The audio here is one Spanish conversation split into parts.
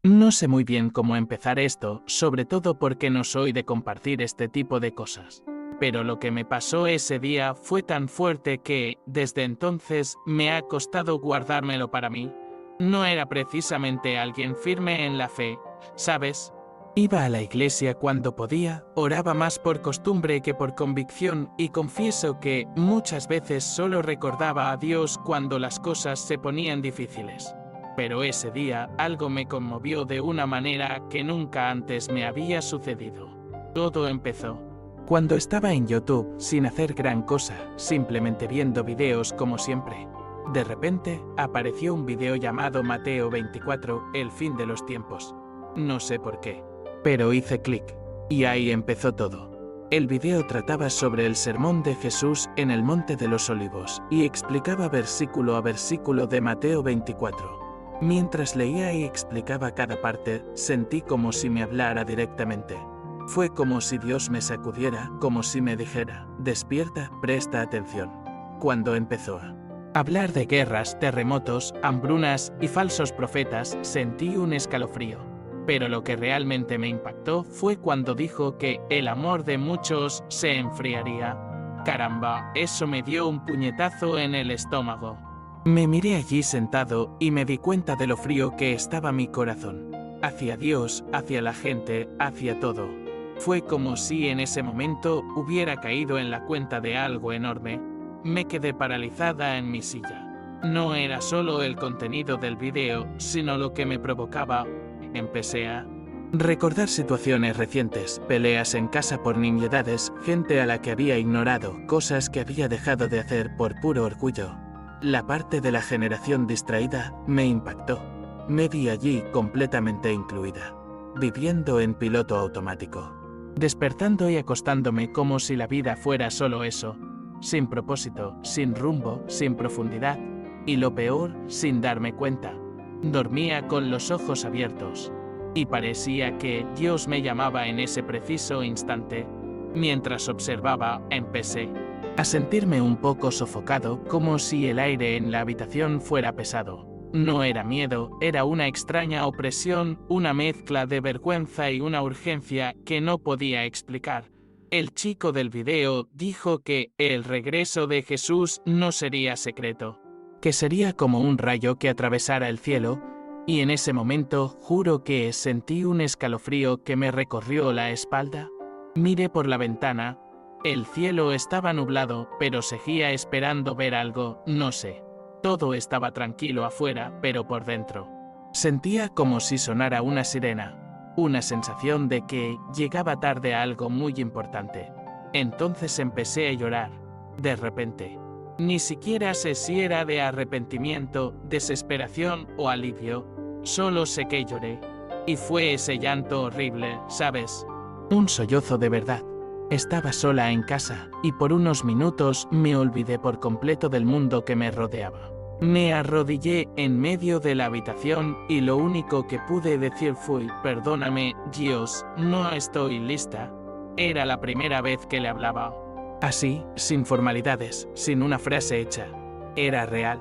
No sé muy bien cómo empezar esto, sobre todo porque no soy de compartir este tipo de cosas. Pero lo que me pasó ese día fue tan fuerte que, desde entonces, me ha costado guardármelo para mí. No era precisamente alguien firme en la fe, ¿sabes? Iba a la iglesia cuando podía, oraba más por costumbre que por convicción y confieso que muchas veces solo recordaba a Dios cuando las cosas se ponían difíciles. Pero ese día algo me conmovió de una manera que nunca antes me había sucedido. Todo empezó cuando estaba en YouTube sin hacer gran cosa, simplemente viendo videos como siempre. De repente, apareció un video llamado Mateo 24, el fin de los tiempos. No sé por qué, pero hice clic, y ahí empezó todo. El video trataba sobre el sermón de Jesús en el Monte de los Olivos, y explicaba versículo a versículo de Mateo 24. Mientras leía y explicaba cada parte, sentí como si me hablara directamente. Fue como si Dios me sacudiera, como si me dijera, despierta, presta atención. Cuando empezó a hablar de guerras, terremotos, hambrunas y falsos profetas, sentí un escalofrío. Pero lo que realmente me impactó fue cuando dijo que el amor de muchos se enfriaría. Caramba, eso me dio un puñetazo en el estómago. Me miré allí sentado y me di cuenta de lo frío que estaba mi corazón. Hacia Dios, hacia la gente, hacia todo. Fue como si en ese momento hubiera caído en la cuenta de algo enorme. Me quedé paralizada en mi silla. No era solo el contenido del video, sino lo que me provocaba. Empecé a recordar situaciones recientes, peleas en casa por nimiedades, gente a la que había ignorado, cosas que había dejado de hacer por puro orgullo. La parte de la generación distraída me impactó. Me vi allí completamente incluida, viviendo en piloto automático, despertando y acostándome como si la vida fuera solo eso, sin propósito, sin rumbo, sin profundidad, y lo peor, sin darme cuenta. Dormía con los ojos abiertos, y parecía que Dios me llamaba en ese preciso instante. Mientras observaba, empecé a sentirme un poco sofocado, como si el aire en la habitación fuera pesado. No era miedo, era una extraña opresión, una mezcla de vergüenza y una urgencia que no podía explicar. El chico del video dijo que el regreso de Jesús no sería secreto, que sería como un rayo que atravesara el cielo, y en ese momento juro que sentí un escalofrío que me recorrió la espalda. Miré por la ventana. El cielo estaba nublado, pero seguía esperando ver algo, no sé. Todo estaba tranquilo afuera, pero por dentro sentía como si sonara una sirena, una sensación de que llegaba tarde a algo muy importante. Entonces empecé a llorar, de repente. Ni siquiera sé si era de arrepentimiento, desesperación o alivio, solo sé que lloré. Y fue ese llanto horrible, ¿sabes? Un sollozo de verdad. Estaba sola en casa, y por unos minutos me olvidé por completo del mundo que me rodeaba. Me arrodillé en medio de la habitación y lo único que pude decir fue, perdóname, Dios, no estoy lista. Era la primera vez que le hablaba. Así, sin formalidades, sin una frase hecha. Era real.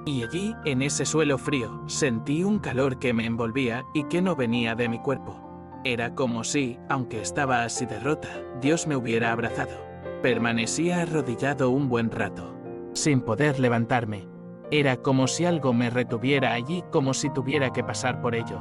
Y allí, en ese suelo frío, sentí un calor que me envolvía y que no venía de mi cuerpo. Era como si, aunque estaba así de rota, Dios me hubiera abrazado. Permanecía arrodillado un buen rato, sin poder levantarme. Era como si algo me retuviera allí, como si tuviera que pasar por ello.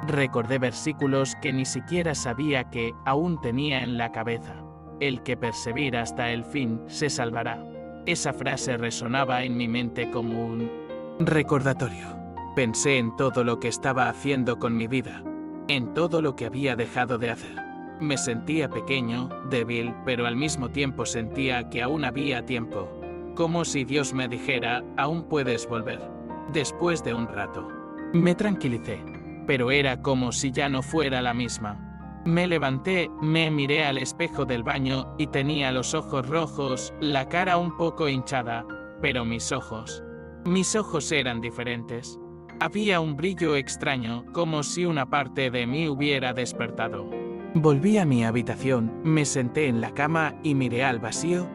Recordé versículos que ni siquiera sabía que aún tenía en la cabeza. El que persevera hasta el fin se salvará. Esa frase resonaba en mi mente como un recordatorio. Pensé en todo lo que estaba haciendo con mi vida, en todo lo que había dejado de hacer. Me sentía pequeño, débil, pero al mismo tiempo sentía que aún había tiempo. Como si Dios me dijera, aún puedes volver. Después de un rato. Me tranquilicé, pero era como si ya no fuera la misma. Me levanté, me miré al espejo del baño y tenía los ojos rojos, la cara un poco hinchada, pero mis ojos eran diferentes. Había un brillo extraño, como si una parte de mí hubiera despertado. Volví a mi habitación, me senté en la cama y miré al vacío.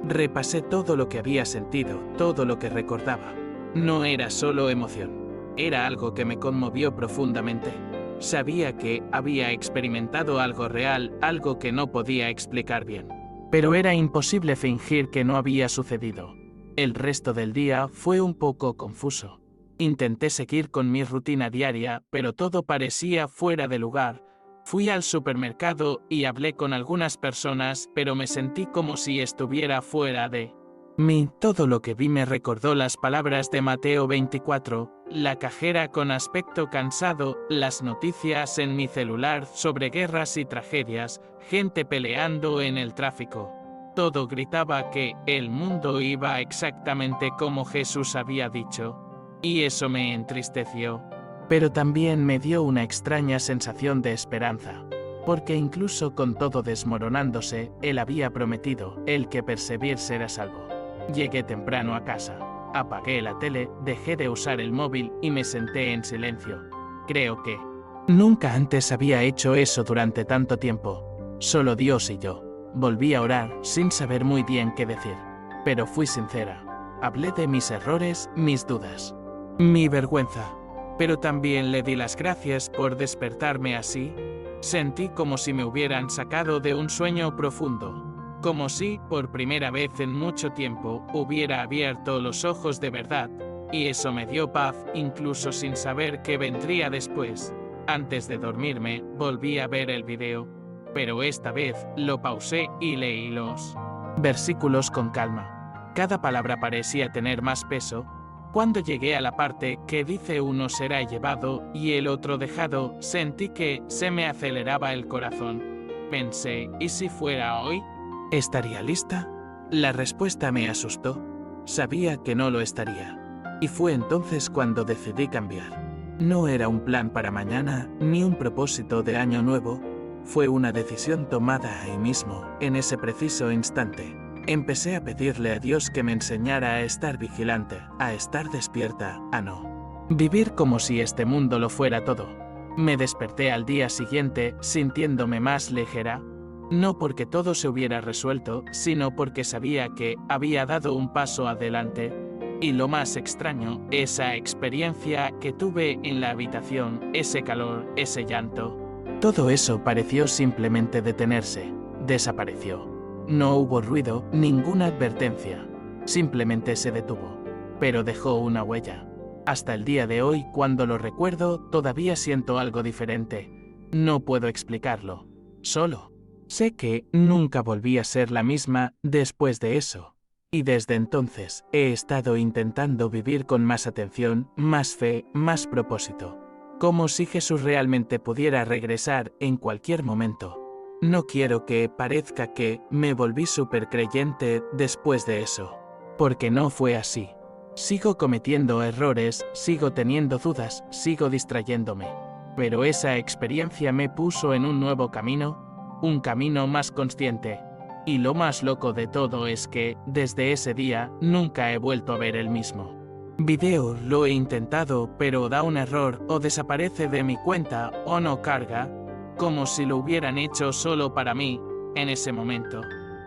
Repasé todo lo que había sentido, todo lo que recordaba. No era solo emoción, era algo que me conmovió profundamente. Sabía que había experimentado algo real, algo que no podía explicar bien. Pero era imposible fingir que no había sucedido. El resto del día fue un poco confuso. Intenté seguir con mi rutina diaria, pero todo parecía fuera de lugar. Fui al supermercado y hablé con algunas personas, pero me sentí como si estuviera fuera de mí. Todo lo que vi me recordó las palabras de Mateo 24, la cajera con aspecto cansado, las noticias en mi celular sobre guerras y tragedias, gente peleando en el tráfico. Todo gritaba que el mundo iba exactamente como Jesús había dicho. Y eso me entristeció. Pero también me dio una extraña sensación de esperanza. Porque incluso con todo desmoronándose, Él había prometido, el que perseverar será salvo. Llegué temprano a casa. Apagué la tele, dejé de usar el móvil y me senté en silencio. Creo que nunca antes había hecho eso durante tanto tiempo. Solo Dios y yo. Volví a orar, sin saber muy bien qué decir. Pero fui sincera. Hablé de mis errores, mis dudas, mi vergüenza. Pero también le di las gracias por despertarme así. Sentí como si me hubieran sacado de un sueño profundo. Como si, por primera vez en mucho tiempo, hubiera abierto los ojos de verdad. Y eso me dio paz, incluso sin saber qué vendría después. Antes de dormirme, volví a ver el video. Pero esta vez, lo pausé y leí los versículos con calma. Cada palabra parecía tener más peso. Cuando llegué a la parte que dice uno será llevado y el otro dejado, sentí que se me aceleraba el corazón. Pensé, ¿y si fuera hoy? ¿Estaría lista? La respuesta me asustó. Sabía que no lo estaría. Y fue entonces cuando decidí cambiar. No era un plan para mañana, ni un propósito de año nuevo. Fue una decisión tomada ahí mismo, en ese preciso instante. Empecé a pedirle a Dios que me enseñara a estar vigilante, a estar despierta, a no vivir como si este mundo lo fuera todo. Me desperté al día siguiente sintiéndome más ligera, no porque todo se hubiera resuelto, sino porque sabía que había dado un paso adelante. Y lo más extraño, esa experiencia que tuve en la habitación, ese calor, ese llanto, todo eso pareció simplemente detenerse, desapareció. No hubo ruido, ninguna advertencia. Simplemente se detuvo. Pero dejó una huella. Hasta el día de hoy, cuando lo recuerdo, todavía siento algo diferente. No puedo explicarlo. Solo sé que nunca volví a ser la misma después de eso. Y desde entonces, he estado intentando vivir con más atención, más fe, más propósito. Como si Jesús realmente pudiera regresar en cualquier momento. No quiero que parezca que me volví súper creyente después de eso, porque no fue así. Sigo cometiendo errores, sigo teniendo dudas, sigo distrayéndome. Pero esa experiencia me puso en un nuevo camino, un camino más consciente. Y lo más loco de todo es que, desde ese día, nunca he vuelto a ver el mismo video. Lo he intentado, pero da un error, o desaparece de mi cuenta, o no carga. Como si lo hubieran hecho solo para mí, en ese momento.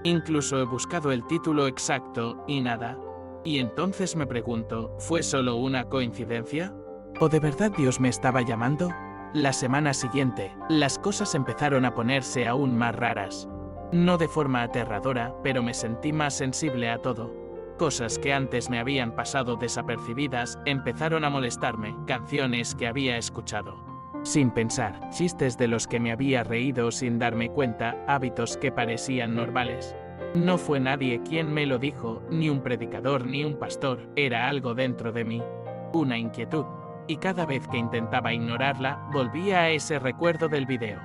Incluso he buscado el título exacto, y nada. Y entonces me pregunto, ¿fue solo una coincidencia? ¿O de verdad Dios me estaba llamando? La semana siguiente, las cosas empezaron a ponerse aún más raras. No de forma aterradora, pero me sentí más sensible a todo. Cosas que antes me habían pasado desapercibidas empezaron a molestarme, canciones que había escuchado sin pensar, chistes de los que me había reído sin darme cuenta, hábitos que parecían normales. No fue nadie quien me lo dijo, ni un predicador ni un pastor, era algo dentro de mí. Una inquietud. Y cada vez que intentaba ignorarla, volvía a ese recuerdo del video.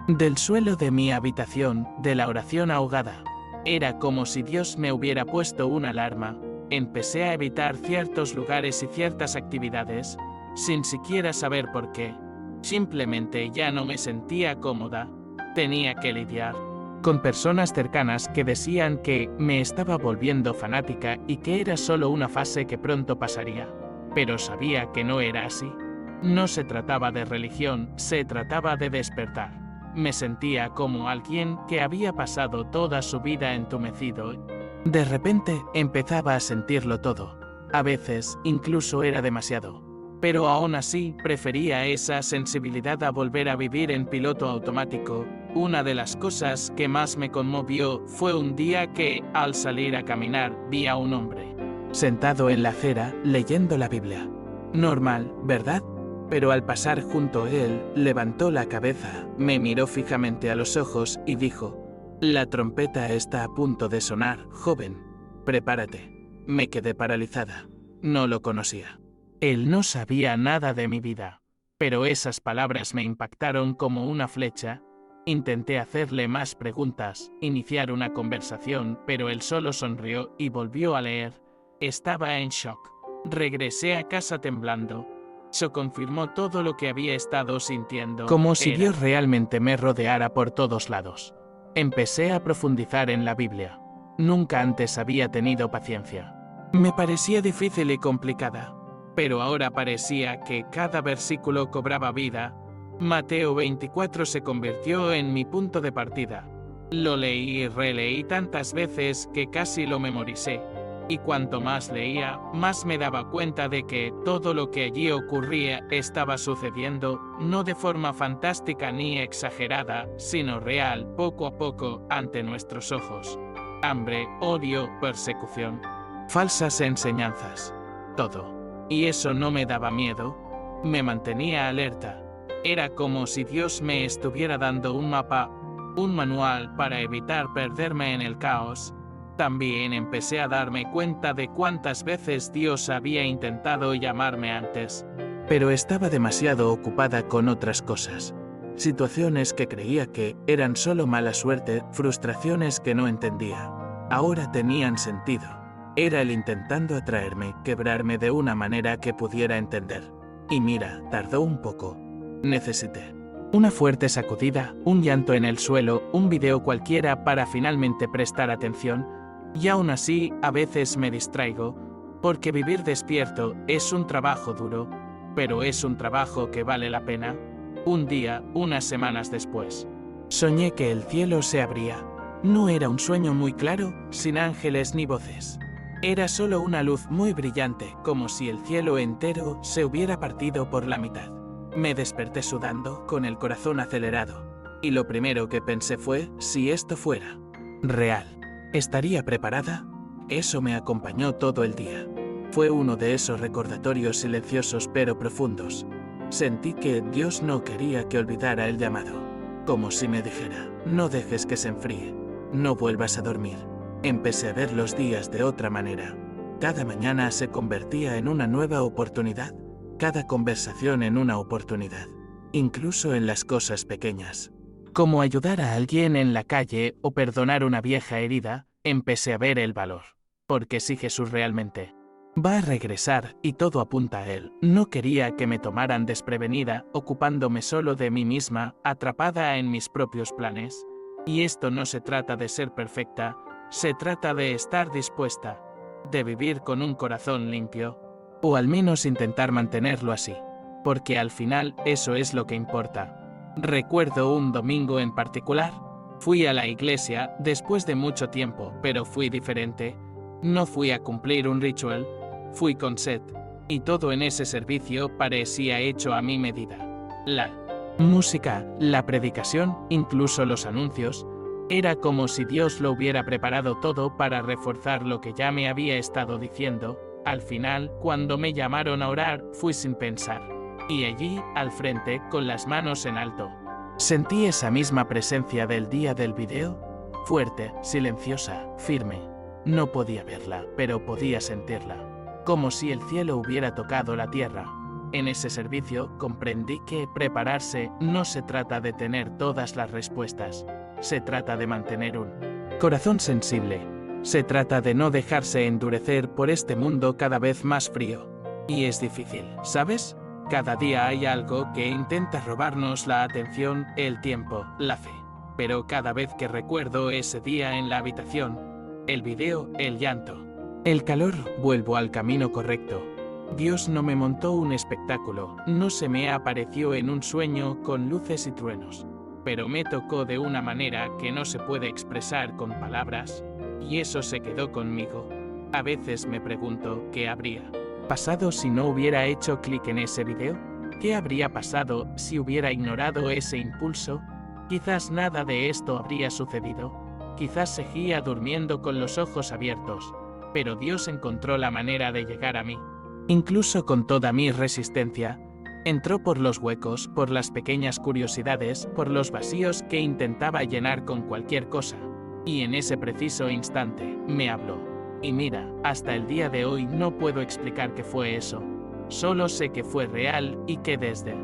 Del suelo de mi habitación, de la oración ahogada. Era como si Dios me hubiera puesto una alarma. Empecé a evitar ciertos lugares y ciertas actividades, sin siquiera saber por qué. Simplemente ya no me sentía cómoda. Tenía que lidiar con personas cercanas que decían que me estaba volviendo fanática y que era solo una fase que pronto pasaría. Pero sabía que no era así. No se trataba de religión, se trataba de despertar. Me sentía como alguien que había pasado toda su vida entumecido. De repente empezaba a sentirlo todo. A veces incluso era demasiado. pero aún así prefería esa sensibilidad a volver a vivir en piloto automático. Una de las cosas que más me conmovió fue un día que, al salir a caminar, vi a un hombre sentado en la acera leyendo la Biblia. Normal, ¿verdad? Pero al pasar junto a él, levantó la cabeza, me miró fijamente a los ojos y dijo: «La trompeta está a punto de sonar, joven. Prepárate». Me quedé paralizada. No lo conocía. Él no sabía nada de mi vida, pero esas palabras me impactaron como una flecha. Intenté hacerle más preguntas, iniciar una conversación, pero él solo sonrió y volvió a leer. Estaba en shock. Regresé a casa temblando. Eso confirmó todo lo que había estado sintiendo. Como si Dios realmente me rodeara por todos lados. Empecé a profundizar en la Biblia. Nunca antes había tenido paciencia. Me parecía difícil y complicada, pero ahora parecía que cada versículo cobraba vida. Mateo 24 se convirtió en mi punto de partida. Lo leí y releí tantas veces que casi lo memoricé. Y cuanto más leía, más me daba cuenta de que todo lo que allí ocurría estaba sucediendo, no de forma fantástica ni exagerada, sino real, poco a poco, ante nuestros ojos. Hambre, odio, persecución, falsas enseñanzas, todo. Y eso no me daba miedo, me mantenía alerta. Era como si Dios me estuviera dando un mapa, un manual para evitar perderme en el caos. También empecé a darme cuenta de cuántas veces Dios había intentado llamarme antes, pero estaba demasiado ocupada con otras cosas. Situaciones que creía que eran solo mala suerte, frustraciones que no entendía. Ahora tenían sentido. Era él intentando atraerme, quebrarme de una manera que pudiera entender. Y mira, tardó un poco. Necesité una fuerte sacudida, un llanto en el suelo, un video cualquiera para finalmente prestar atención. Y aún así, a veces me distraigo, porque vivir despierto es un trabajo duro, pero es un trabajo que vale la pena. Un día, unas semanas después, soñé que el cielo se abría. No era un sueño muy claro, sin ángeles ni voces. Era solo una luz muy brillante, como si el cielo entero se hubiera partido por la mitad. Me desperté sudando, con el corazón acelerado, y lo primero que pensé fue, si esto fuera real, ¿estaría preparada? Eso me acompañó todo el día. Fue uno de esos recordatorios silenciosos pero profundos. Sentí que Dios no quería que olvidara el llamado. Como si me dijera, no dejes que se enfríe, no vuelvas a dormir. Empecé a ver los días de otra manera. Cada mañana se convertía en una nueva oportunidad, cada conversación en una oportunidad, incluso en las cosas pequeñas. Como ayudar a alguien en la calle o perdonar una vieja herida, empecé a ver el valor. Porque si Jesús realmente va a regresar y todo apunta a él, no quería que me tomaran desprevenida, ocupándome solo de mí misma, atrapada en mis propios planes. Y esto no se trata de ser perfecta, se trata de estar dispuesta, de vivir con un corazón limpio, o al menos intentar mantenerlo así, porque al final eso es lo que importa. Recuerdo un domingo en particular. Fui a la iglesia después de mucho tiempo, pero fui diferente. No fui a cumplir un ritual, fui con sed, y todo en ese servicio parecía hecho a mi medida. La música, la predicación, incluso los anuncios, era como si Dios lo hubiera preparado todo para reforzar lo que ya me había estado diciendo. Al final, cuando me llamaron a orar, fui sin pensar. Y allí, al frente, con las manos en alto, sentí esa misma presencia del día del video, fuerte, silenciosa, firme. No podía verla, pero podía sentirla, como si el cielo hubiera tocado la tierra. En ese servicio comprendí que prepararse no se trata de tener todas las respuestas, se trata de mantener un corazón sensible. Se trata de no dejarse endurecer por este mundo cada vez más frío. Y es difícil, ¿sabes? Cada día hay algo que intenta robarnos la atención, el tiempo, la fe. Pero cada vez que recuerdo ese día en la habitación, el video, el llanto, el calor, vuelvo al camino correcto. Dios no me montó un espectáculo, no se me apareció en un sueño con luces y truenos. Pero me tocó de una manera que no se puede expresar con palabras. Y eso se quedó conmigo. A veces me pregunto qué habría pasado si no hubiera hecho clic en ese video? ¿Qué habría pasado si hubiera ignorado ese impulso? Quizás nada de esto habría sucedido. Quizás seguía durmiendo con los ojos abiertos, pero Dios encontró la manera de llegar a mí. Incluso con toda mi resistencia, entró por los huecos, por las pequeñas curiosidades, por los vacíos que intentaba llenar con cualquier cosa. Y en ese preciso instante, me habló. Y mira, hasta el día de hoy no puedo explicar qué fue eso. Solo sé que fue real y que desde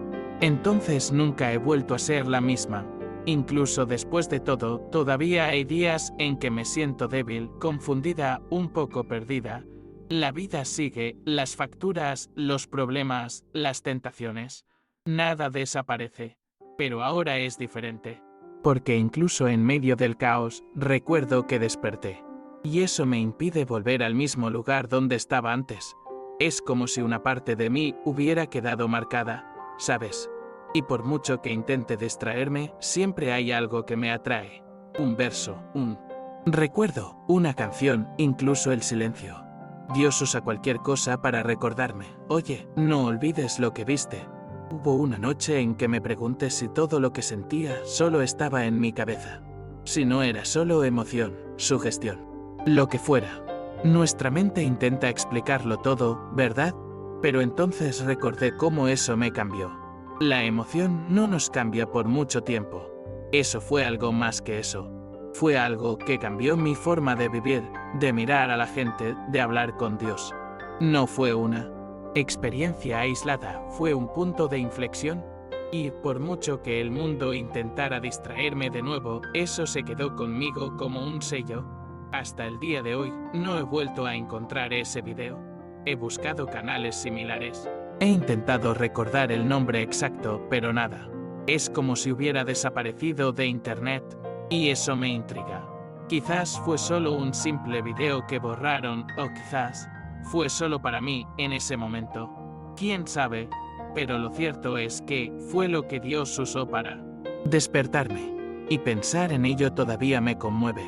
entonces nunca he vuelto a ser la misma. Incluso después de todo, todavía hay días en que me siento débil, confundida, un poco perdida. La vida sigue, las facturas, los problemas, las tentaciones. Nada desaparece. Pero ahora es diferente. Porque incluso en medio del caos, recuerdo que desperté. Y eso me impide volver al mismo lugar donde estaba antes. Es como si una parte de mí hubiera quedado marcada, ¿sabes? Y por mucho que intente distraerme, siempre hay algo que me atrae. Un verso, un recuerdo, una canción, incluso el silencio. Dios usa cualquier cosa para recordarme. Oye, no olvides lo que viste. Hubo una noche en que me pregunté si todo lo que sentía solo estaba en mi cabeza. Si no era solo emoción, sugestión. Lo que fuera. Nuestra mente intenta explicarlo todo, ¿verdad? Pero entonces recordé cómo eso me cambió. La emoción no nos cambia por mucho tiempo. Eso fue algo más que eso. Fue algo que cambió mi forma de vivir, de mirar a la gente, de hablar con Dios. No fue una experiencia aislada, fue un punto de inflexión. Y por mucho que el mundo intentara distraerme de nuevo, eso se quedó conmigo como un sello. Hasta el día de hoy, no he vuelto a encontrar ese video. He buscado canales similares. He intentado recordar el nombre exacto, pero nada. Es como si hubiera desaparecido de internet, y eso me intriga. Quizás fue solo un simple video que borraron, o quizás fue solo para mí en ese momento. ¿Quién sabe? Pero lo cierto es que fue lo que Dios usó para despertarme. Y pensar en ello todavía me conmueve.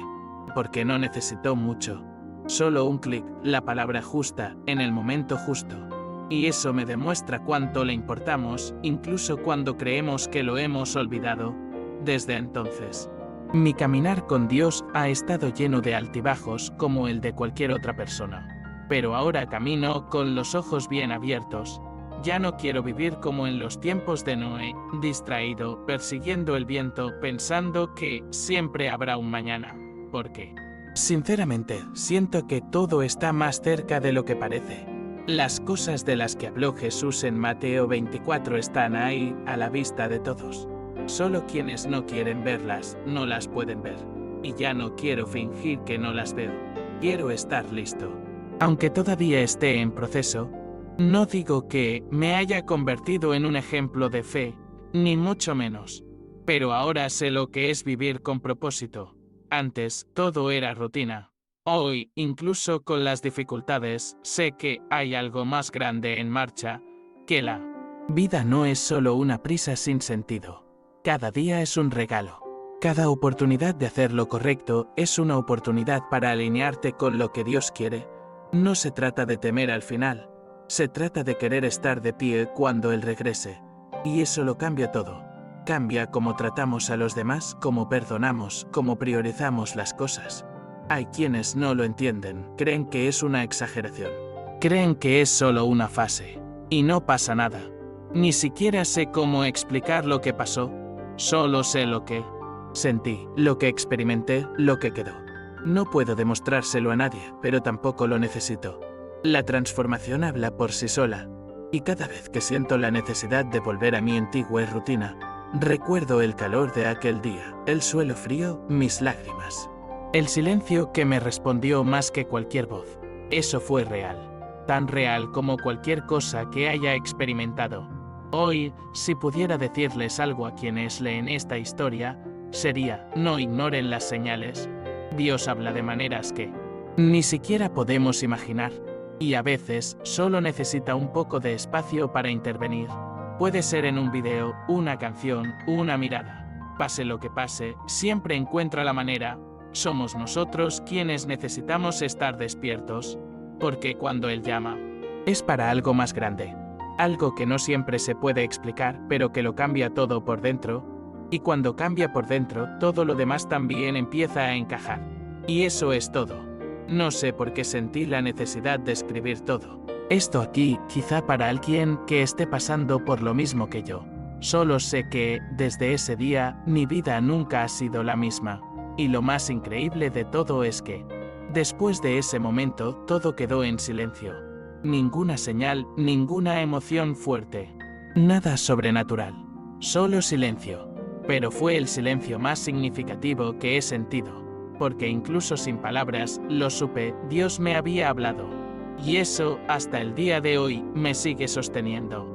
Porque no necesitó mucho. Solo un clic, la palabra justa, en el momento justo. Y eso me demuestra cuánto le importamos, incluso cuando creemos que lo hemos olvidado. Desde entonces, mi caminar con Dios ha estado lleno de altibajos como el de cualquier otra persona. Pero ahora camino con los ojos bien abiertos. Ya no quiero vivir como en los tiempos de Noé, distraído, persiguiendo el viento, pensando que siempre habrá un mañana. Porque, sinceramente, siento que todo está más cerca de lo que parece. Las cosas de las que habló Jesús en Mateo 24 están ahí, a la vista de todos. Solo quienes no quieren verlas, no las pueden ver. Y ya no quiero fingir que no las veo. Quiero estar listo. Aunque todavía esté en proceso, no digo que me haya convertido en un ejemplo de fe, ni mucho menos. Pero ahora sé lo que es vivir con propósito. Antes, todo era rutina. Hoy, incluso con las dificultades, sé que hay algo más grande en marcha, que la vida no es solo una prisa sin sentido. Cada día es un regalo. Cada oportunidad de hacer lo correcto es una oportunidad para alinearte con lo que Dios quiere. No se trata de temer al final. Se trata de querer estar de pie cuando Él regrese. Y eso lo cambia todo. Cambia cómo tratamos a los demás, cómo perdonamos, cómo priorizamos las cosas. Hay quienes no lo entienden, creen que es una exageración. Creen que es solo una fase. Y no pasa nada. Ni siquiera sé cómo explicar lo que pasó. Solo sé lo que sentí, lo que experimenté, lo que quedó. No puedo demostrárselo a nadie, pero tampoco lo necesito. La transformación habla por sí sola. Y cada vez que siento la necesidad de volver a mi antigua rutina, recuerdo el calor de aquel día, el suelo frío, mis lágrimas. El silencio que me respondió más que cualquier voz. Eso fue real. Tan real como cualquier cosa que haya experimentado. Hoy, si pudiera decirles algo a quienes leen esta historia, sería, no ignoren las señales. Dios habla de maneras que ni siquiera podemos imaginar. Y a veces, solo necesita un poco de espacio para intervenir. Puede ser en un video, una canción, una mirada. Pase lo que pase, siempre encuentra la manera. Somos nosotros quienes necesitamos estar despiertos. Porque cuando Él llama, Es para algo más grande. Algo que no siempre se puede explicar, pero que lo cambia todo por dentro, y cuando cambia por dentro, todo lo demás también empieza a encajar. Y eso es todo. No sé por qué sentí la necesidad de escribir todo. Esto aquí, quizá para alguien que esté pasando por lo mismo que yo. Solo sé que, desde ese día, mi vida nunca ha sido la misma. Y lo más increíble de todo es que, después de ese momento, todo quedó en silencio. Ninguna señal, ninguna emoción fuerte. Nada sobrenatural. Solo silencio. Pero fue el silencio más significativo que he sentido. Porque incluso sin palabras, lo supe, Dios me había hablado. Y eso, hasta el día de hoy, me sigue sosteniendo.